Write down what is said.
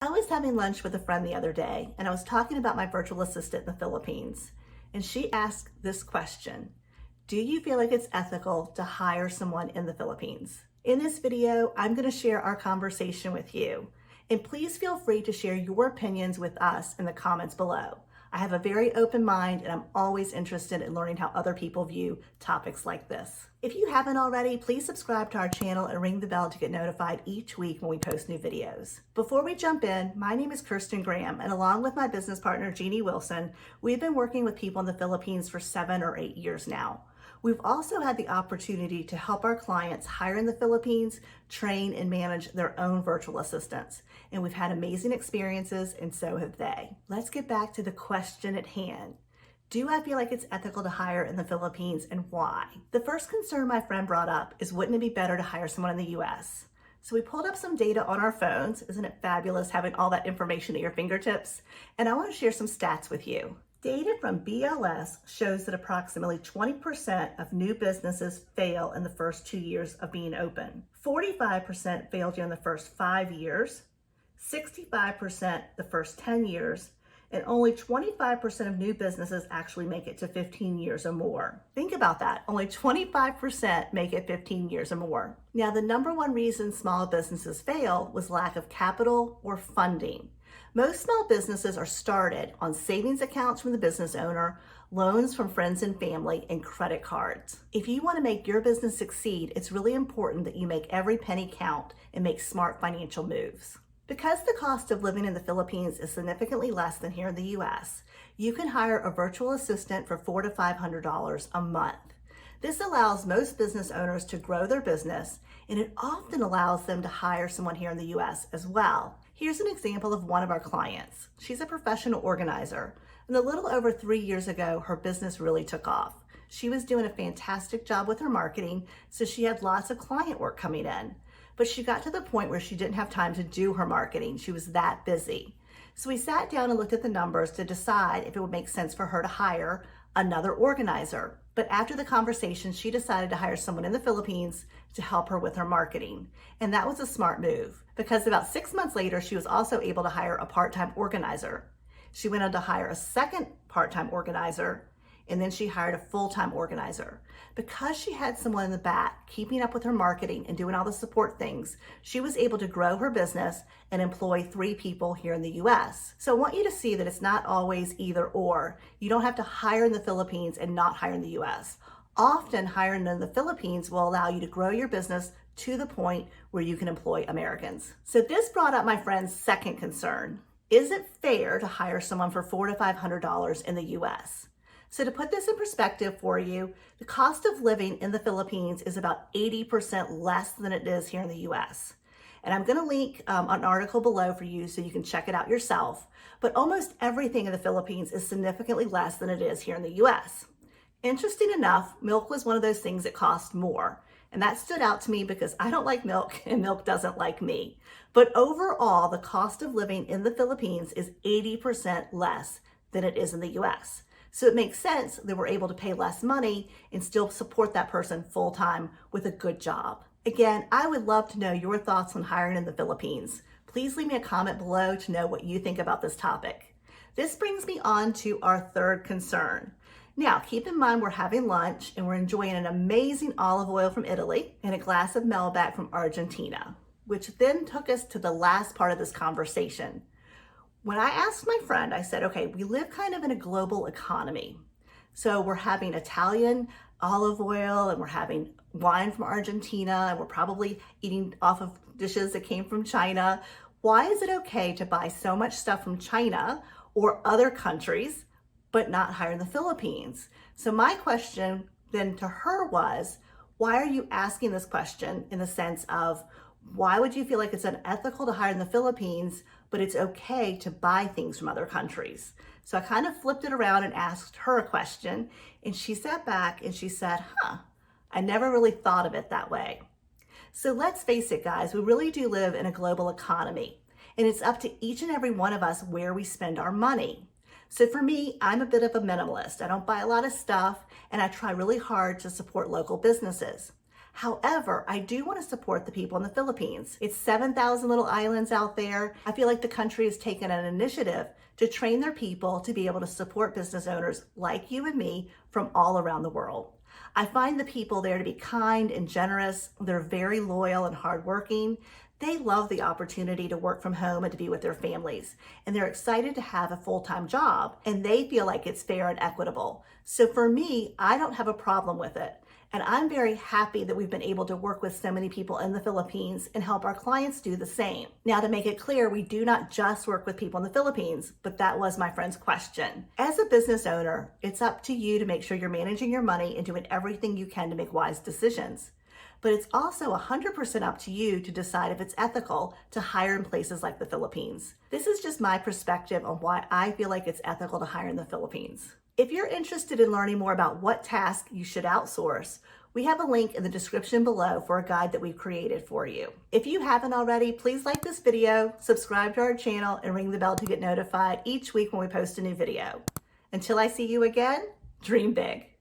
I was having lunch with a friend the other day, and I was talking about my virtual assistant in the Philippines. And she asked this question: do you feel like it's ethical to hire someone in the Philippines? In this video, I'm going to share our conversation with you. And please feel free to share your opinions with us in the comments below. I have a very open mind, and I'm always interested in learning how other people view topics like this. If you haven't already, please subscribe to our channel and ring the bell to get notified each week when we post new videos. Before we jump in, my name is Kirsten Graham, and along with my business partner, Jeannie Wilson, we've been working with people in the Philippines for 7 or 8 years now. We've also had the opportunity to help our clients hire in the Philippines, train and manage their own virtual assistants. And we've had amazing experiences, and so have they. Let's get back to the question at hand. Do I feel like it's ethical to hire in the Philippines, and why? The first concern my friend brought up is, wouldn't it be better to hire someone in the US? So we pulled up some data on our phones. Isn't it fabulous having all that information at your fingertips? And I want to share some stats with you. Data from BLS shows that approximately 20% of new businesses fail in the first 2 years of being open. 45% fail during the first 5 years, 65% the first 10 years, and only 25% of new businesses actually make it to 15 years or more. Think about that. Only 25% make it 15 years or more. Now, the number one reason small businesses fail was lack of capital or funding. Most small businesses are started on savings accounts from the business owner, loans from friends and family, and credit cards. If you want to make your business succeed, it's really important that you make every penny count and make smart financial moves. Because the cost of living in the Philippines is significantly less than here in the US, you can hire a virtual assistant for $400 to $500 a month. This allows most business owners to grow their business, and it often allows them to hire someone here in the US as well. Here's an example of one of our clients. She's a professional organizer, and a little over 3 years ago, her business really took off. She was doing a fantastic job with her marketing, so she had lots of client work coming in. But she got to the point where she didn't have time to do her marketing. She was that busy. So we sat down and looked at the numbers to decide if it would make sense for her to hire another organizer. But after the conversation, she decided to hire someone in the Philippines to help her with her marketing. And that was a smart move, because about 6 months later, she was also able to hire a part-time organizer. She went on to hire a second part-time organizer, and then she hired a full-time organizer. Because she had someone in the back keeping up with her marketing and doing all the support things, she was able to grow her business and employ 3 people here in the US. So I want you to see that it's not always either or. You don't have to hire in the Philippines and not hire in the US. Often hiring in the Philippines will allow you to grow your business to the point where you can employ Americans. So this brought up my friend's second concern. Is it fair to hire someone for $400 to $500 in the US? So to put this in perspective for you, the cost of living in the Philippines is about 80% less than it is here in the US. And I'm going to link an article below for you so you can check it out yourself. But almost everything in the Philippines is significantly less than it is here in the US. Interesting enough, milk was one of those things that cost more. And that stood out to me because I don't like milk and milk doesn't like me. But overall, the cost of living in the Philippines is 80% less than it is in the US. So it makes sense that we're able to pay less money and still support that person full-time with a good job. Again, I would love to know your thoughts on hiring in the Philippines. Please leave me a comment below to know what you think about this topic. This brings me on to our third concern. Now, keep in mind we're having lunch and we're enjoying an amazing olive oil from Italy and a glass of Melback from Argentina, which then took us to the last part of this conversation. When I asked my friend, I said, okay, we live kind of in a global economy. So we're having Italian olive oil and we're having wine from Argentina and we're probably eating off of dishes that came from China. Why is it okay to buy so much stuff from China or other countries, but not hire in the Philippines? So my question then to her was, why are you asking this question in the sense of, why would you feel like it's unethical to hire in the Philippines, but it's okay to buy things from other countries? So I kind of flipped it around and asked her a question, and she sat back and she said, I never really thought of it that way. So let's face it, guys, we really do live in a global economy, and it's up to each and every one of us where we spend our money. So for me, I'm a bit of a minimalist. I don't buy a lot of stuff, and I try really hard to support local businesses. However, I do want to support the people in the Philippines. It's 7,000 little islands out there. I feel like the country has taken an initiative to train their people to be able to support business owners like you and me from all around the world. I find the people there to be kind and generous. They're very loyal and hardworking. They love the opportunity to work from home and to be with their families. And they're excited to have a full-time job, and they feel like it's fair and equitable. So for me, I don't have a problem with it. And I'm very happy that we've been able to work with so many people in the Philippines and help our clients do the same. Now, to make it clear, we do not just work with people in the Philippines, but that was my friend's question. As a business owner, it's up to you to make sure you're managing your money and doing everything you can to make wise decisions. But it's also 100% up to you to decide if it's ethical to hire in places like the Philippines. This is just my perspective on why I feel like it's ethical to hire in the Philippines. If you're interested in learning more about what tasks you should outsource, we have a link in the description below for a guide that we've created for you. If you haven't already, please like this video, subscribe to our channel, and ring the bell to get notified each week when we post a new video. Until I see you again, dream big.